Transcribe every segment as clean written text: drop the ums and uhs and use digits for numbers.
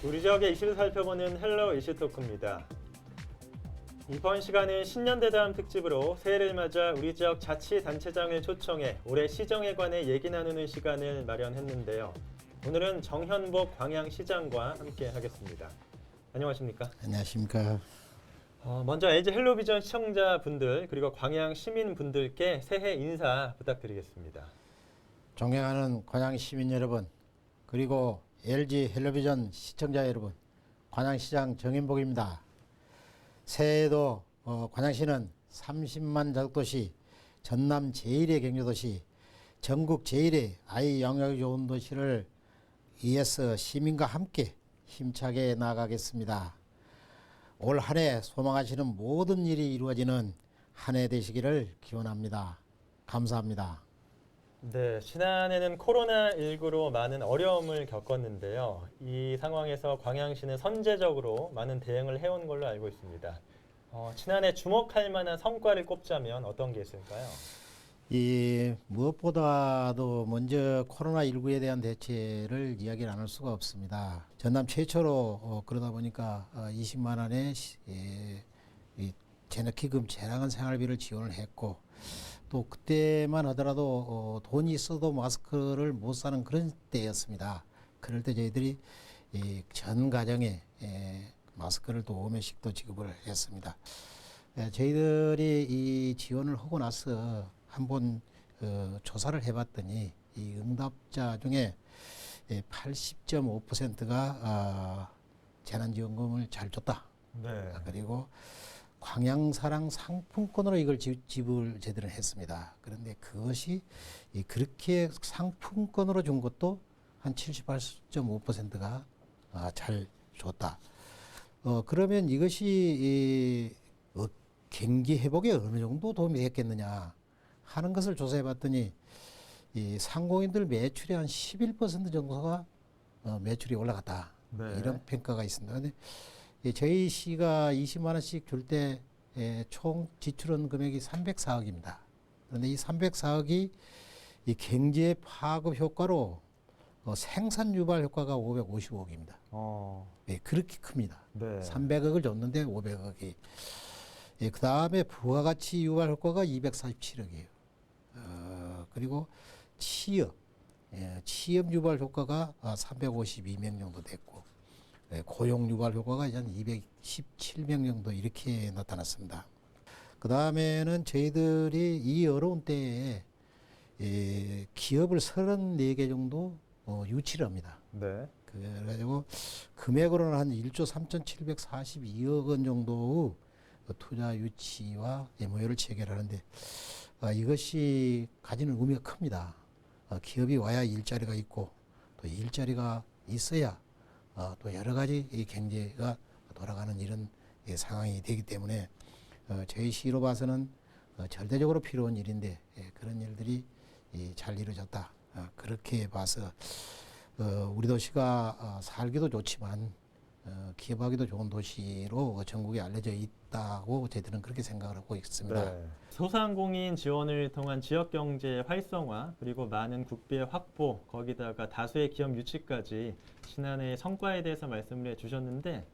우리 지역의 이슈를 살펴보는 헬로 이슈 토크입니다. 이번 시간은 신년대담 특집으로 새해를 맞아 우리 지역 자치단체장을 초청해 올해 시정에 관해 얘기 나누는 시간을 마련했는데요. 오늘은 정현복 광양시장과 함께 하겠습니다. 안녕하십니까? 안녕하십니까. 먼저 LG 헬로비전 시청자분들 그리고 광양 시민분들께 새해 인사 부탁드리겠습니다. 존경하는 광양 시민 여러분, 그리고 LG 헬로비전 시청자 여러분, 광양시장 정현복입니다. 새해에도 광양시는 30만 자족도시, 전남 제1의 경제도시, 전국 제1의 아이 영역이 좋은 도시를 위해서 시민과 함께 힘차게 나아가겠습니다. 올 한 해 소망하시는 모든 일이 이루어지는 한 해 되시기를 기원합니다. 감사합니다. 네, 지난해는 코로나19로 많은 어려움을 겪었는데요. 이 상황에서 광양시는 선제적으로 많은 대응을 해온 걸로 알고 있습니다. 지난해 주목할 만한 성과를 꼽자면 어떤 게 있을까요? 무엇보다도 먼저 코로나19에 대한 대책을 이야기를 안 할 수가 없습니다. 전남 최초로 그러다 보니까 20만 원의 재넣기금 재난한 생활비를 지원을 했고, 또 그때만 하더라도 돈이 있어도 마스크를 못 사는 그런 때였습니다. 그럴 때 저희들이 전 가정에 마스크를 또 5명씩 또 지급을 했습니다. 저희들이 이 지원을 하고 나서 한번 조사를 해봤더니 이 응답자 중에 80.5%가 재난지원금을 잘 줬다. 네. 그리고 광양사랑 상품권으로 이걸 지불 제대로 했습니다. 그런데 그것이 그렇게 상품권으로 준 것도 한 78.5%가 잘 줬다. 그러면 이것이 경기 회복에 어느 정도 도움이 됐겠느냐 하는 것을 조사해 봤더니 이 상공인들 매출의 한 11% 정도가 매출이 올라갔다. 네. 이런 평가가 있습니다. 근데 저희 시가 20만 원씩 줄 때 총 지출한 금액이 304억입니다. 그런데 이 304억이 이 경제 파급 효과로 생산 유발 효과가 555억입니다. 네, 그렇게 큽니다. 네. 300억을 줬는데 500억이. 그 다음에 부가가치 유발 효과가 247억이에요. 그리고 취업 유발 효과가 352명 정도 됐고, 고용 유발 효과가 한 217명 정도 이렇게 나타났습니다. 그 다음에는 저희들이 이 어려운 때에 기업을 34개 정도 유치를 합니다. 네. 그래가지고 금액으로는 한 1조 3,742억 원 정도 투자 유치와 MOU를 체결하는데 이것이 가지는 의미가 큽니다. 기업이 와야 일자리가 있고, 또 일자리가 있어야 또 여러 가지 이 경제가 돌아가는 이런 상황이 되기 때문에 저희 시로 봐서는 절대적으로 필요한 일인데 그런 일들이 잘 이루어졌다. 그렇게 봐서 우리 도시가 살기도 좋지만 기업하기도 좋은 도시로 전국에 알려져 있다고 저희들은 그렇게 생각을 하고 있습니다. 네. 소상공인 지원을 통한 지역 경제 활성화 그리고 많은 국비 확보 거기다가 다수의 기업 유치까지 지난해 성과에 대해서 말씀을 해주셨는데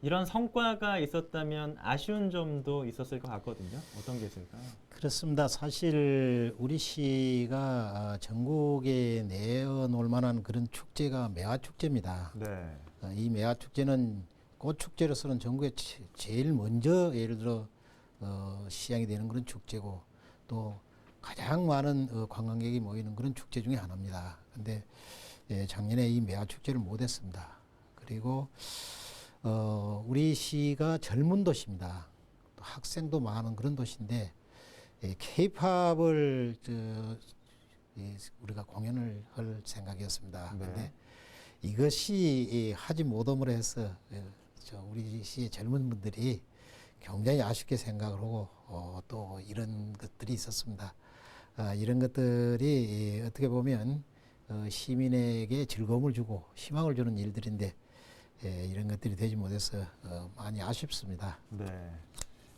이런 성과가 있었다면 아쉬운 점도 있었을 것 같거든요. 어떤 게 있을까요? 그렇습니다. 사실 우리 시가 전국에 내어놓을 만한 그런 축제가 매화축제입니다. 네. 이 매화축제는 꽃축제로서는 전국에 제일 먼저 예를 들어 시향이 되는 그런 축제고, 또 가장 많은 관광객이 모이는 그런 축제 중에 하나입니다. 근데 작년에 이 매화축제를 못했습니다. 그리고 우리 시가 젊은 도시입니다. 또 학생도 많은 그런 도시인데 K-팝을 우리가 공연을 할 생각이었습니다. 그런데 네. 이것이 하지 못함으로 해서 우리 시의 젊은 분들이 굉장히 아쉽게 생각을 하고 또 이런 것들이 있었습니다. 이런 것들이 어떻게 보면 시민에게 즐거움을 주고 희망을 주는 일들인데 이런 것들이 되지 못해서 많이 아쉽습니다. 네.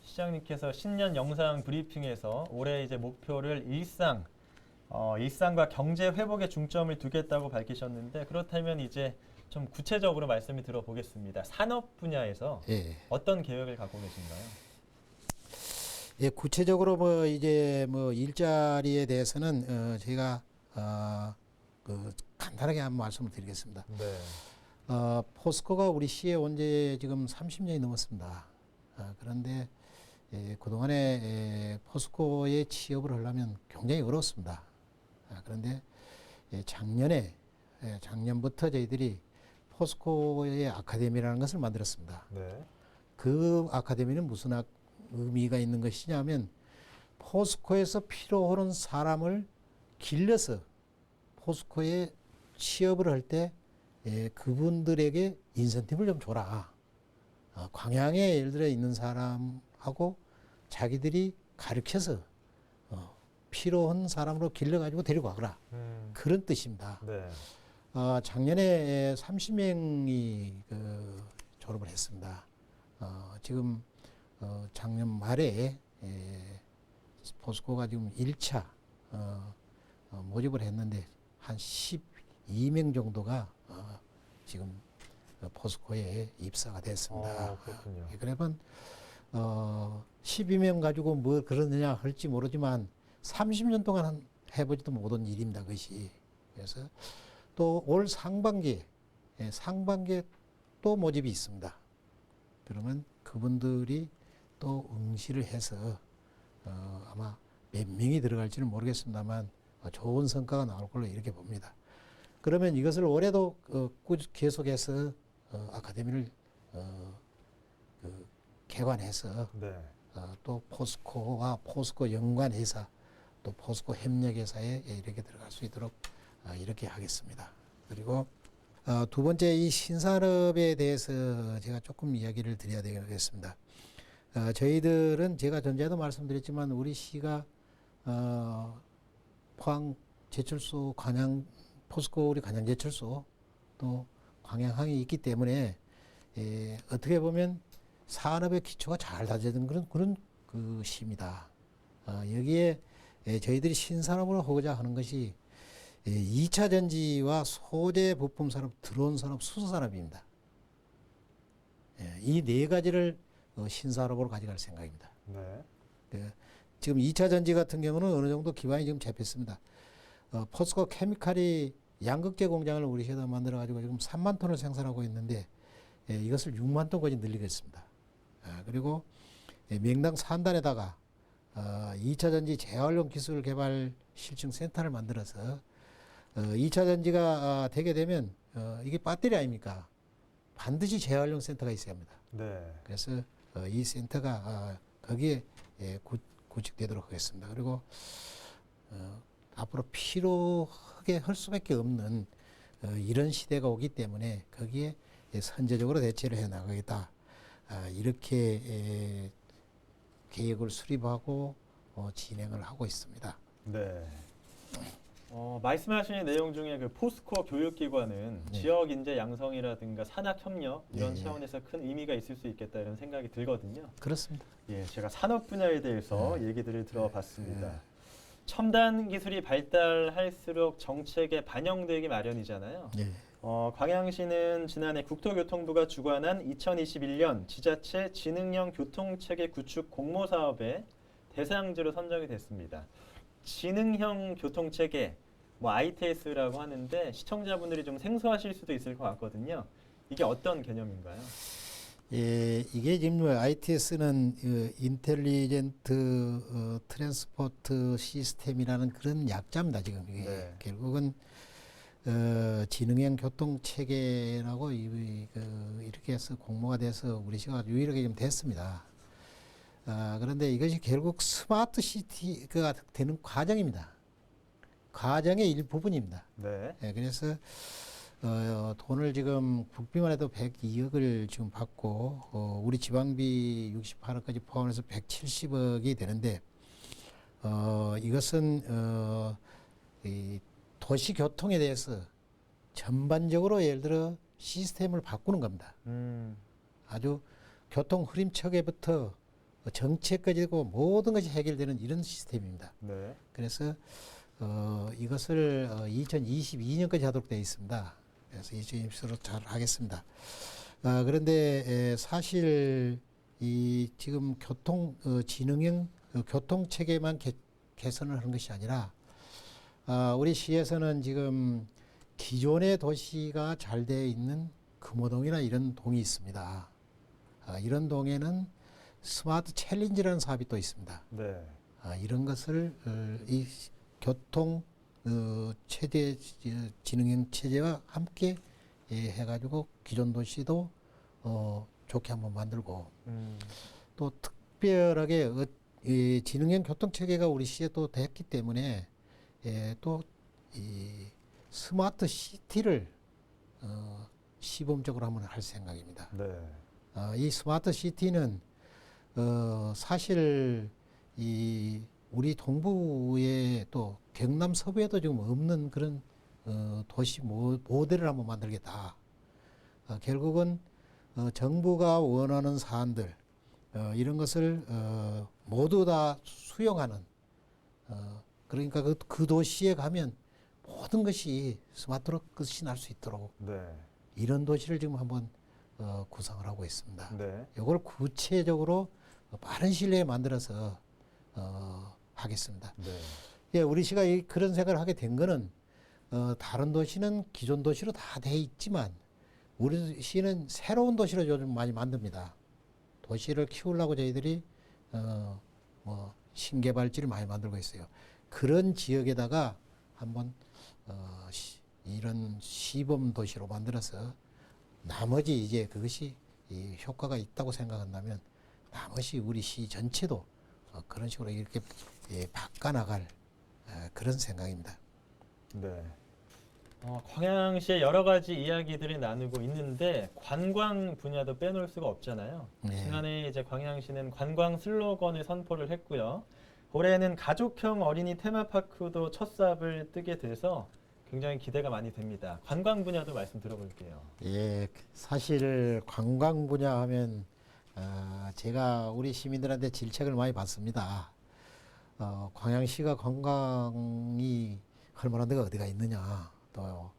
시장님께서 신년 영상 브리핑에서 올해 이제 목표를 일상과 경제 회복에 중점을 두겠다고 밝히셨는데 그렇다면 이제 좀 구체적으로 말씀을 들어보겠습니다. 산업 분야에서 예. 어떤 계획을 갖고 계신가요? 예, 구체적으로 뭐 이제 뭐 일자리에 대해서는 제가 그 간단하게 한번 말씀을 드리겠습니다. 네. 포스코가 우리 시에 온 지 지금 30년이 넘었습니다. 그런데 그동안에 포스코에 취업을 하려면 굉장히 어렵습니다. 그런데 작년부터 저희들이 포스코의 아카데미라는 것을 만들었습니다. 네. 그 아카데미는 무슨 의미가 있는 것이냐면 포스코에서 필요한 사람을 길러서 포스코에 취업을 할 때 그분들에게 인센티브를 좀 줘라. 광양에 예를 들어 있는 사람하고 자기들이 가르쳐서 필요한 사람으로 길러가지고 데리고 가거라. 그런 뜻입니다. 네. 작년에 30명이 졸업을 했습니다. 지금 작년 말에 포스코가 지금 1차 모집을 했는데 한 12명 정도가 지금 포스코에 입사가 됐습니다. 그렇군요. 그러면 12명 가지고 뭐 그러느냐 할지 모르지만 30년 동안 해보지도 못한 일입니다. 그것이. 그래서 또 올 상반기에 또 모집이 있습니다. 그러면 그분들이 또 응시를 해서 아마 몇 명이 들어갈지는 모르겠습니다만 좋은 성과가 나올 걸로 이렇게 봅니다. 그러면 이것을 올해도 계속해서 아카데미를 개관해서 네. 또 포스코와 포스코 연관회사 또 포스코 협력회사에 이렇게 들어갈 수 있도록 이렇게 하겠습니다. 그리고 두 번째 이 신산업에 대해서 제가 조금 이야기를 드려야 되겠습니다. 저희들은 제가 전에도 말씀드렸지만 우리 시가 포항 제철소 관양 포스코 우리 관양 제철소 또 광양항이 있기 때문에 어떻게 보면 산업의 기초가 잘 다져진 그런 그 시입니다. 여기에 저희들이 신산업을 하고자 하는 것이 2차 전지와 소재 부품 산업, 드론 산업, 수소 산업입니다. 이 네 가지를 신산업으로 가져갈 생각입니다. 네. 지금 2차 전지 같은 경우는 어느 정도 기반이 지금 잡혔습니다. 포스코 케미칼이 양극재 공장을 우리 시에다 만들어 가지고 지금 3만 톤을 생산하고 있는데 이것을 6만 톤까지 늘리겠습니다. 그리고 명당 산단에다가 2차 전지 재활용 기술 개발 실증 센터를 만들어서 2차 전지가 되게 되면 이게 배터리 아닙니까? 반드시 재활용 센터가 있어야 합니다. 네. 그래서 이 센터가 거기에 구축되도록 하겠습니다. 그리고 앞으로 필요하게 할 수밖에 없는 이런 시대가 오기 때문에 거기에 선제적으로 대처를 해 나가겠다. 이렇게 계획을 수립하고 진행을 하고 있습니다. 네. 말씀하신 내용 중에 그 포스코 교육기관은 네. 지역 인재 양성이라든가 산학 협력 이런 네. 차원에서 큰 의미가 있을 수 있겠다 이런 생각이 들거든요. 그렇습니다. 예, 제가 산업 분야에 대해서 네. 얘기들을 들어봤습니다. 네. 첨단 기술이 발달할수록 정책에 반영되기 마련이잖아요. 네. 광양시는 지난해 국토교통부가 주관한 2021년 지자체 지능형 교통체계 구축 공모 사업의 대상지로 선정이 됐습니다. 지능형 교통체계, 뭐 ITS라고 하는데 시청자분들이 좀 생소하실 수도 있을 것 같거든요. 이게 어떤 개념인가요? 예, 이게 지금 ITS는 인텔리전트 트랜스포트 시스템이라는 그런 약자입니다. 지금 이게 네. 결국은 지능형 교통 체계라고 이렇게 해서 공모가 돼서 우리 시가 유일하게 좀 됐습니다. 그런데 이것이 결국 스마트 시티가 되는 과정입니다. 과정의 일부분입니다. 네. 예, 그래서 돈을 지금 국비만 해도 102억을 지금 받고 우리 지방비 68억까지 포함해서 170억이 되는데 이것은 이 도시 교통에 대해서 전반적으로 예를 들어 시스템을 바꾸는 겁니다. 아주 교통 흐림 체계부터 정책까지고 모든 것이 해결되는 이런 시스템입니다. 네. 그래서 이것을 2022년까지 하도록 되어 있습니다. 그래서 이주임시로 잘 하겠습니다. 그런데 사실 이 지금 진흥형 교통 체계만 개선을 하는 것이 아니라 우리 시에서는 지금 기존의 도시가 잘 되어 있는 금호동이나 이런 동이 있습니다. 이런 동에는 스마트 챌린지라는 사업이 또 있습니다. 네. 이런 것을 이 교통 체제 진흥형 체제와 함께 해가지고 기존 도시도 좋게 한번 만들고 또 특별하게 이 진흥형 교통 체계가 우리 시에 또 됐기 때문에 또 이 스마트 시티를 시범적으로 한번 할 생각입니다. 네. 이 스마트 시티는 사실 이 우리 동부에 또 경남 서부에도 지금 없는 그런 도시 모델을 한번 만들겠다. 결국은 정부가 원하는 사안들 이런 것을 모두 다 수용하는 그러니까 그 도시에 가면 모든 것이 스마트로 끝이 날 수 있도록 네. 이런 도시를 지금 한번 구상을 하고 있습니다. 네. 이걸 구체적으로 빠른 시일 내에 만들어서 하겠습니다. 네. 예, 우리 시가 그런 생각을 하게 된 거는 다른 도시는 기존 도시로 다 돼 있지만 우리 시는 새로운 도시로 요즘 많이 만듭니다. 도시를 키우려고 저희들이 뭐 신개발지를 많이 만들고 있어요. 그런 지역에다가 한번 이런 시범 도시로 만들어서 나머지 이제 그것이 이 효과가 있다고 생각한다면 나머지 우리 시 전체도 그런 식으로 이렇게 바꿔나갈 그런 생각입니다. 네. 광양시의 여러 가지 이야기들을 나누고 있는데 관광 분야도 빼놓을 수가 없잖아요. 네. 지난해 이제 광양시는 관광 슬로건을 선포를 했고요. 올해는 가족형 어린이 테마파크도 첫 삽을 뜨게 돼서 굉장히 기대가 많이 됩니다. 관광 분야도 말씀 들어볼게요. 예, 사실 관광 분야 하면 제가 우리 시민들한테 질책을 많이 받습니다. 광양시가 관광이 할 만한 데가 어디가 있느냐, 또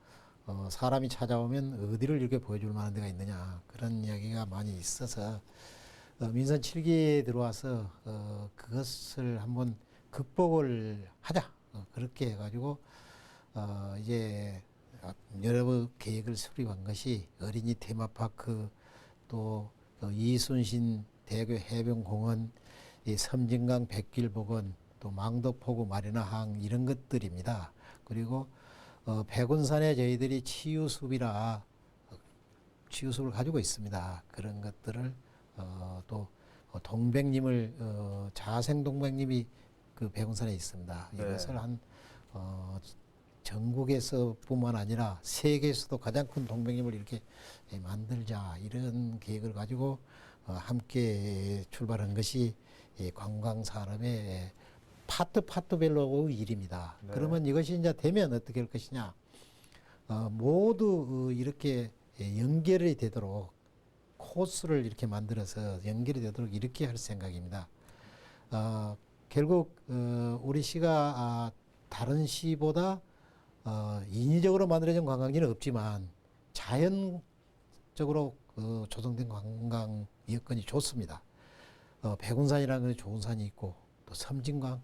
사람이 찾아오면 어디를 이렇게 보여줄 만한 데가 있느냐 그런 이야기가 많이 있어서 민선 7기에 들어와서 그것을 한번 극복을 하자 그렇게 해가지고 이제 여러 계획을 수립한 것이 어린이 테마파크 또 이순신 대교 해변공원, 이 섬진강 백길복원, 또 망덕포구 마리나항 이런 것들입니다. 그리고 백운산에 저희들이 치유숲이라 치유숲을 가지고 있습니다. 그런 것들을 또 동백님을 자생 동백님이 그 백운산에 있습니다. 네. 이것을 한 전국에서뿐만 아니라 세계에서도 가장 큰 동백님을 이렇게 만들자 이런 계획을 가지고 함께 출발한 것이 관광 산업의 파트별로 일입니다. 네. 그러면 이것이 이제 되면 어떻게 할 것이냐? 모두 이렇게 연결이 되도록 코스를 이렇게 만들어서 연결이 되도록 이렇게 할 생각입니다. 결국 우리 시가 다른 시보다 인위적으로 만들어진 관광지는 없지만 자연적으로 조성된 관광 여건이 좋습니다. 백운산이라는 좋은 산이 있고 또 섬진강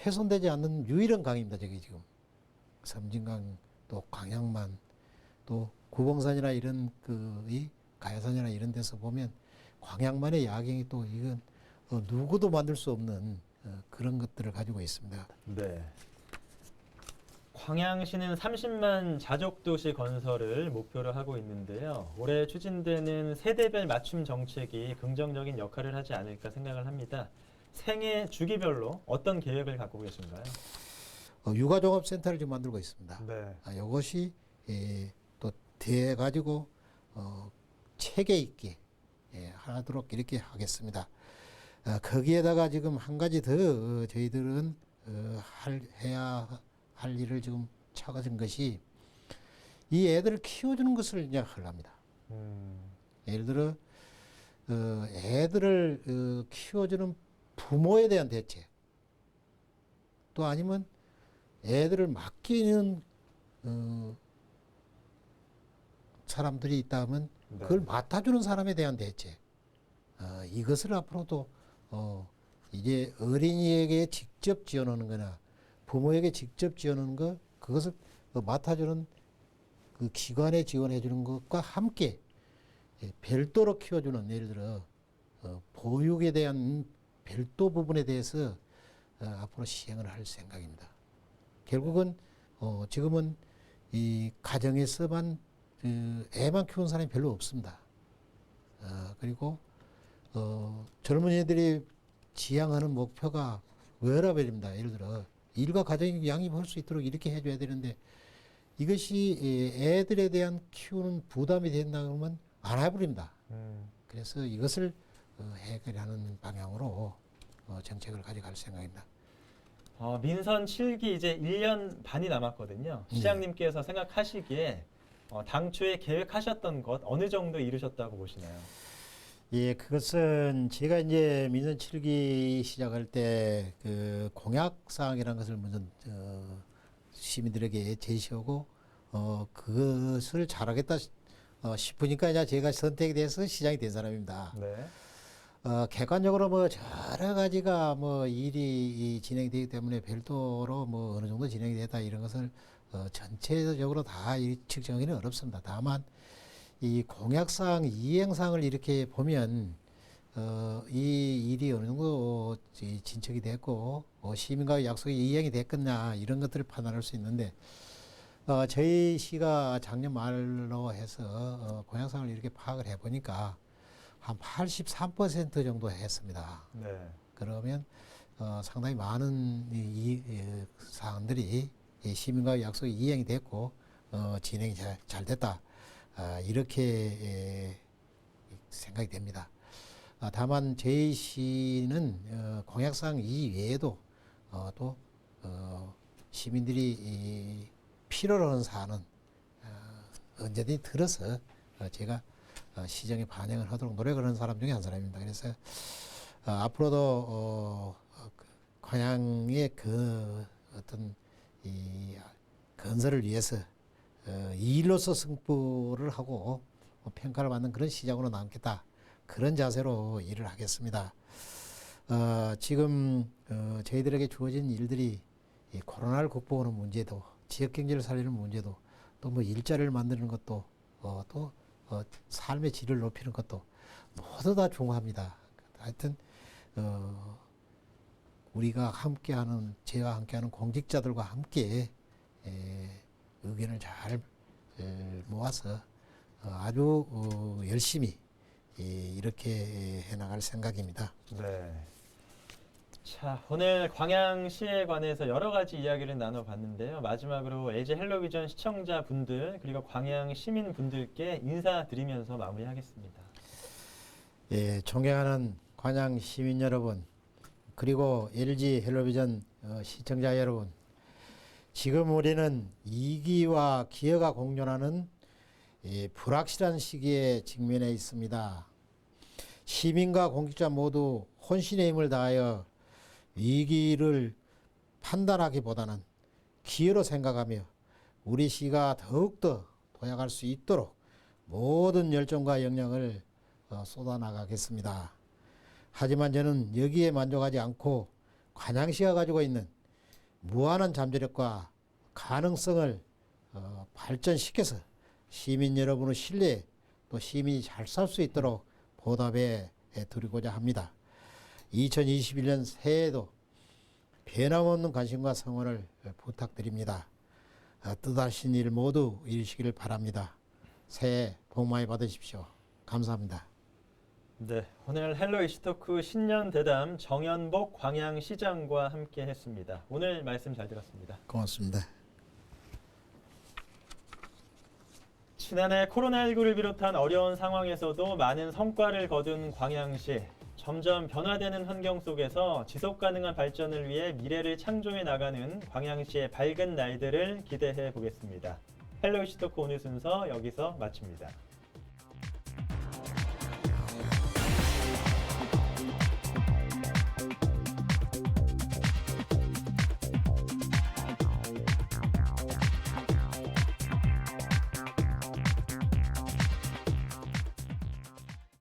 훼손되지 않는 유일한 강입니다. 저기 지금 섬진강 또 광양만 또 구봉산이나 이런 이 가야산이나 이런 데서 보면 광양만의 야경이 또 이건 누구도 만들 수 없는 그런 것들을 가지고 있습니다. 네. 광양시는 30만 자족도시 건설을 목표로 하고 있는데요. 올해 추진되는 세대별 맞춤 정책이 긍정적인 역할을 하지 않을까 생각을 합니다. 생애 주기별로 어떤 계획을 갖고 계신가요? 육아종합센터를 지금 만들고 있습니다. 네. 이것이 또 돼가지고 체계 있게 하도록 이렇게 하겠습니다. 거기에다가 지금 한 가지 더 저희들은 해야 할 일을 지금 찾아진 것이 이 애들을 키워주는 것을 이제 하려합니다. 예를 들어 애들을 키워주는 부모에 대한 대책, 또 아니면 애들을 맡기는 사람들이 있다면 네. 그걸 맡아주는 사람에 대한 대책. 이것을 앞으로도 이제 어린이에게 직접 지원하는 거나 부모에게 직접 지원하는 것, 그것을 맡아주는 그 기관에 지원해 주는 것과 함께 별도로 키워주는, 예를 들어 보육에 대한 별도 부분에 대해서 앞으로 시행을 할 생각입니다. 결국은 지금은 이 가정에서만 애만 키우는 사람이 별로 없습니다. 그리고 젊은이들이 지향하는 목표가 웨어러블입니다. 예를 들어 일과 가정이 양립할 수 있도록 이렇게 해줘야 되는데, 이것이 애들에 대한 키우는 부담이 된다 그러면 안 해버립니다. 그래서 이것을 해결하는 방향으로 정책을 가져갈 생각입니다. 민선 7기 이제 1년 반이 남았거든요. 시장님께서 생각하시기에 당초에 계획하셨던 것 어느 정도 이루셨다고 보시나요? 예, 그것은 제가 이제 민선 7기 시작할 때 그 공약 사항이라는 것을 먼저 시민들에게 제시하고 그것을 잘하겠다 싶으니까 이제 제가 선택이 돼서 시장이 된 사람입니다. 네. 객관적으로 뭐 여러 가지가 뭐 일이 진행되기 때문에 별도로 뭐 어느 정도 진행이 됐다 이런 것을 전체적으로 다 측정하기는 어렵습니다. 다만 이 공약사항, 이행사항을 이렇게 보면 이 일이 어느 정도 진척이 됐고 시민과의 약속이 이행이 됐겠냐 이런 것들을 판단할 수 있는데, 저희 시가 작년 말로 해서 공약사항을 이렇게 파악을 해보니까 한 83% 정도 했습니다. 네. 그러면 상당히 많은 이 사항들이 시민과의 약속이 이행이 됐고 진행이 잘 됐다. 이렇게 생각이 됩니다. 다만 저희 시는 공약사항 이외에도 또 시민들이 필요로 하는 사안은 언제든지 들어서 제가 시정에 반영을 하도록 노력을 하는 사람 중에 한 사람입니다. 그래서 앞으로도 관양의 그 어떤 이 건설을 위해서 일로서 승부를 하고 평가를 받는 그런 시장으로 남겠다. 그런 자세로 일을 하겠습니다. 지금 저희들에게 주어진 일들이 이 코로나를 극복하는 문제도, 지역 경제를 살리는 문제도, 또 뭐 일자리를 만드는 것도, 또 삶의 질을 높이는 것도 모두 다 중요합니다. 하여튼 우리가 함께하는, 제와 함께하는 공직자들과 함께 의견을 잘 모아서 아주 열심히 이렇게 해나갈 생각입니다. 네. 자, 오늘 광양시에 관해서 여러 가지 이야기를 나눠봤는데요. 마지막으로 LG 헬로비전 시청자분들 그리고 광양 시민분들께 인사드리면서 마무리하겠습니다. 예, 존경하는 광양 시민 여러분, 그리고 LG 헬로비전 시청자 여러분, 지금 우리는 위기와 기회가 공존하는 불확실한 시기에 직면해 있습니다. 시민과 공직자 모두 혼신의 힘을 다하여 위기를 판단하기보다는 기회로 생각하며 우리 시가 더욱더 도약할 수 있도록 모든 열정과 역량을 쏟아나가겠습니다. 하지만 저는 여기에 만족하지 않고 관양시가 가지고 있는 무한한 잠재력과 가능성을 발전시켜서 시민 여러분의 신뢰, 또 시민이 잘 살 수 있도록 보답해 드리고자 합니다. 2021년 새해에도 변함없는 관심과 성원을 부탁드립니다. 뜻하신 일 모두 이루시기를 바랍니다. 새해 복 많이 받으십시오. 감사합니다. 네, 오늘 헬로 이슈토크 신년 대담 정연복 광양시장과 함께 했습니다. 오늘 말씀 잘 들었습니다. 고맙습니다. 지난해 코로나19를 비롯한 어려운 상황에서도 많은 성과를 거둔 광양시. 점점 변화되는 환경 속에서 지속 가능한 발전을 위해 미래를 창조해 나가는 광양시의 밝은 날들을 기대해 보겠습니다. 헬로 이슈토크 오늘 순서 여기서 마칩니다.